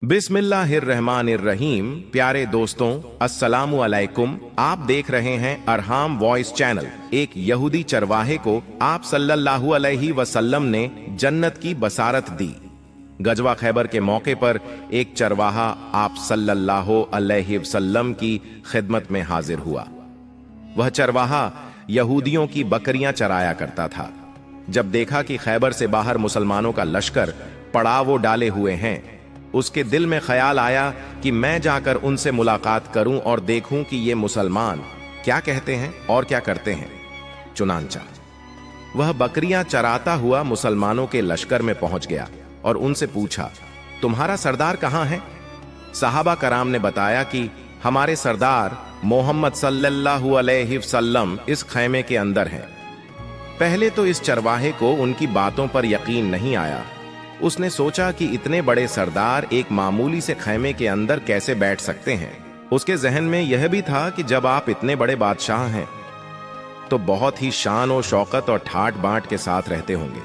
बिस्मिल्लाहिर्रहमानिर्रहीम। प्यारे दोस्तों, अस्सलामु अलैकुम। आप देख रहे हैं अरहाम वॉइस चैनल। एक यहूदी चरवाहे को आप सल्लल्लाहु अलैहि वसल्लम ने जन्नत की बसारत दी। गजवा खैबर के मौके पर एक चरवाहा आप सल्लल्लाहु अलैहि वसल्लम की खिदमत में हाजिर हुआ। वह चरवाहा यहूदियों की बकरियां चराया करता था। जब देखा कि खैबर से बाहर मुसलमानों का लश्कर पड़ावो डाले हुए हैं, उसके दिल में ख्याल आया कि मैं जाकर उनसे मुलाकात करूं और देखूं कि ये मुसलमान क्या कहते हैं और क्या करते हैं। चुनांचा वह बकरियां चराता हुआ मुसलमानों के लश्कर में पहुंच गया और उनसे पूछा, तुम्हारा सरदार कहां है? सहाबा कराम ने बताया कि हमारे सरदार मोहम्मद सल्लल्लाहु अलैहि वसल्लम इस खैमे के अंदर हैं। पहले तो इस चरवाहे को उनकी बातों पर यकीन नहीं आया। उसने सोचा कि इतने बड़े सरदार एक मामूली से खैमे के अंदर कैसे बैठ सकते हैं। उसके जहन में यह भी था कि जब आप इतने बड़े बादशाह हैं तो बहुत ही शान और शौकत और ठाट बांट के साथ रहते होंगे,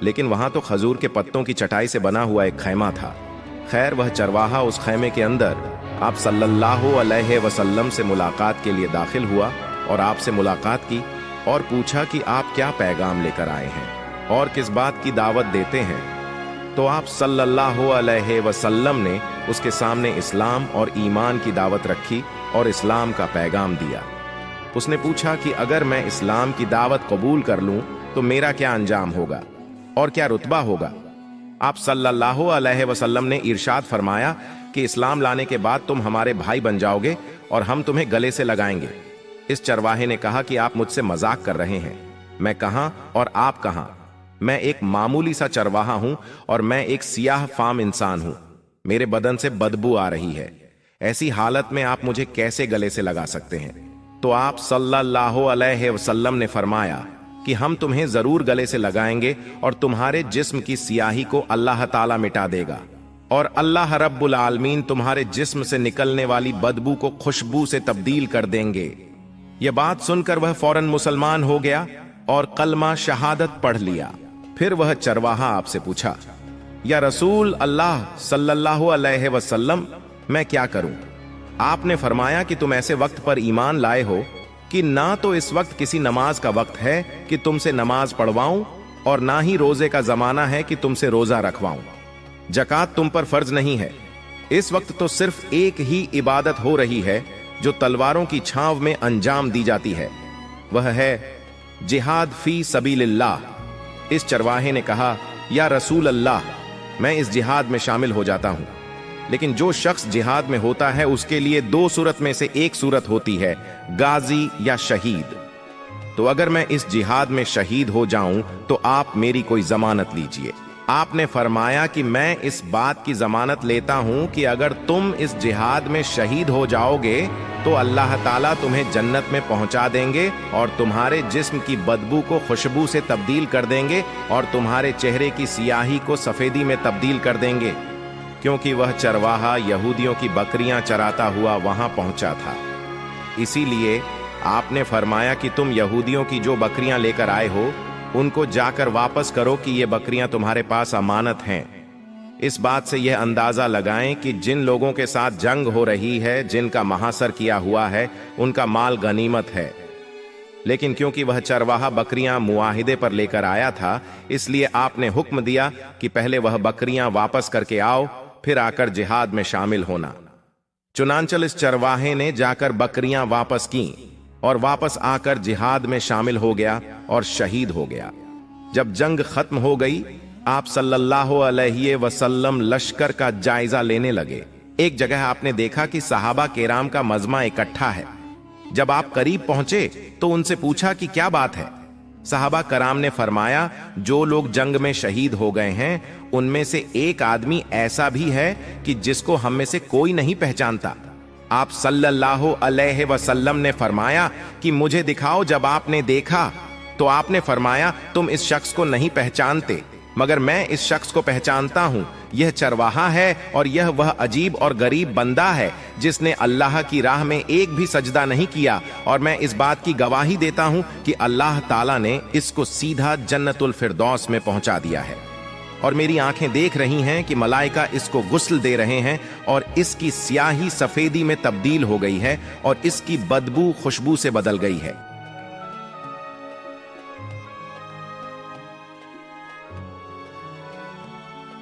लेकिन वहां तो खजूर के पत्तों की चटाई से बना हुआ एक खैमा था। खैर, वह चरवाहा उस खैमे के अंदर आप सल्लल्लाहु अलैहि वसल्लम से मुलाकात के लिए दाखिल हुआ और आपसे मुलाकात की और पूछा कि आप क्या पैगाम लेकर आए हैं और किस बात की दावत देते हैं। तो आप सल्लल्लाहु अलैहि वसल्लम ने उसके सामने इस्लाम और ईमान की दावत रखी और इस्लाम का पैगाम दिया। उसने पूछा कि अगर मैं इस्लाम की दावत कबूल कर लूं तो मेरा क्या अंजाम होगा और क्या रुतबा होगा। आप सल्लल्लाहु अलैहि वसल्लम ने इरशाद फरमाया कि इस्लाम लाने के बाद तुम हमारे भाई बन जाओगे और हम तुम्हें गले से लगाएंगे। इस चरवाहे ने कहा कि आप मुझसे मजाक कर रहे हैं। मैं कहां और आप कहां? मैं एक मामूली सा चरवाहा हूं और मैं एक सियाह फाम इंसान हूं। मेरे बदन से बदबू आ रही है। ऐसी हालत में आप मुझे कैसे गले से लगा सकते हैं? तो आप सल्लल्लाहु अलैहि वसल्लम ने फरमाया कि हम तुम्हें जरूर गले से लगाएंगे और तुम्हारे जिस्म की सियाही को अल्लाह ताला मिटा देगा और अल्लाह रब्बुल आलमीन तुम्हारे जिस्म से निकलने वाली बदबू को खुशबू से तब्दील कर देंगे। यह बात सुनकर वह फौरन मुसलमान हो गया और कलमा शहादत पढ़ लिया। फिर वह चरवाहा आपसे पूछा, या रसूल अल्लाह सल्लल्लाहु अलैहि वसल्लम, मैं क्या करूं? आपने फरमाया कि तुम ऐसे वक्त पर ईमान लाए हो कि ना तो इस वक्त किसी नमाज का वक्त है कि तुमसे नमाज पढ़वाऊं और ना ही रोजे का जमाना है कि तुमसे रोजा रखवाऊं। जकात तुम पर फर्ज नहीं है। इस वक्त तो सिर्फ एक ही इबादत हो रही है जो तलवारों की छांव में अंजाम दी जाती है, वह है जिहाद फी सबीलिल्लाह। इस चरवाहे ने कहा, या रसूल अल्लाह, मैं इस जिहाद में शामिल हो जाता हूं, लेकिन जो शख्स जिहाद में होता है उसके लिए दो सूरत में से एक सूरत होती है, गाजी या शहीद। तो अगर मैं इस जिहाद में शहीद हो जाऊं तो आप मेरी कोई जमानत लीजिए। आपने फरमाया कि मैं इस बात की जमानत लेता हूं कि अगर तुम इस जिहाद में शहीद हो जाओगे तो अल्लाह ताला तुम्हें जन्नत में पहुंचा देंगे और तुम्हारे जिस्म की बदबू को खुशबू से तब्दील कर देंगे और तुम्हारे चेहरे की सियाही को सफेदी में तब्दील कर देंगे। क्योंकि वह चरवाहा यहूदियों की बकरियां चराता हुआ वहां पहुंचा था, इसीलिए आपने फरमाया कि तुम यहूदियों की जो बकरियां लेकर आए हो उनको जाकर वापस करो कि ये बकरियां तुम्हारे पास अमानत हैं। इस बात से यह अंदाजा लगाएं कि जिन लोगों के साथ जंग हो रही है, जिनका महासर किया हुआ है, उनका माल गनीमत है। लेकिन क्योंकि वह चरवाहा बकरियां मुआहिदे पर लेकर आया था, इसलिए आपने हुक्म दिया कि पहले वह बकरियां वापस करके आओ, फिर आकर जिहाद में शामिल होना। चुनांचल इस चरवाहे ने जाकर बकरियां वापस की और वापस आकर जिहाद में शामिल हो गया और शहीद हो गया। जब जंग खत्म हो गई, आप सल्लल्लाहु अलैहि वसल्लम लश्कर का जायजा लेने लगे। एक जगह आपने देखा कि सहाबा केराम का मजमा इकट्ठा है। जब आप करीब पहुंचे तो उनसे पूछा कि क्या बात है। सहाबा कराम ने फरमाया, जो लोग जंग में शहीद हो गए हैं उनमें से एक आदमी ऐसा भी है कि जिसको हम में से कोई नहीं पहचानता। आप सल्लल्लाहु अलैहि वसल्लम ने फरमाया कि मुझे दिखाओ। जब आपने देखा तो आपने फरमाया, तुम इस शख्स को नहीं पहचानते, मगर मैं इस शख्स को पहचानता हूं। यह चरवाहा है और यह वह अजीब और गरीब बंदा है जिसने अल्लाह की राह में एक भी सजदा नहीं किया, और मैं इस बात की गवाही देता हूं कि अल्लाह ताला ने इसको सीधा जन्नतुल फिरदौस में पहुंचा दिया है। और मेरी आंखें देख रही हैं कि मलाइका इसको गुस्ल दे रहे हैं और इसकी स्याही सफेदी में तब्दील हो गई है और इसकी बदबू खुशबू से बदल गई है।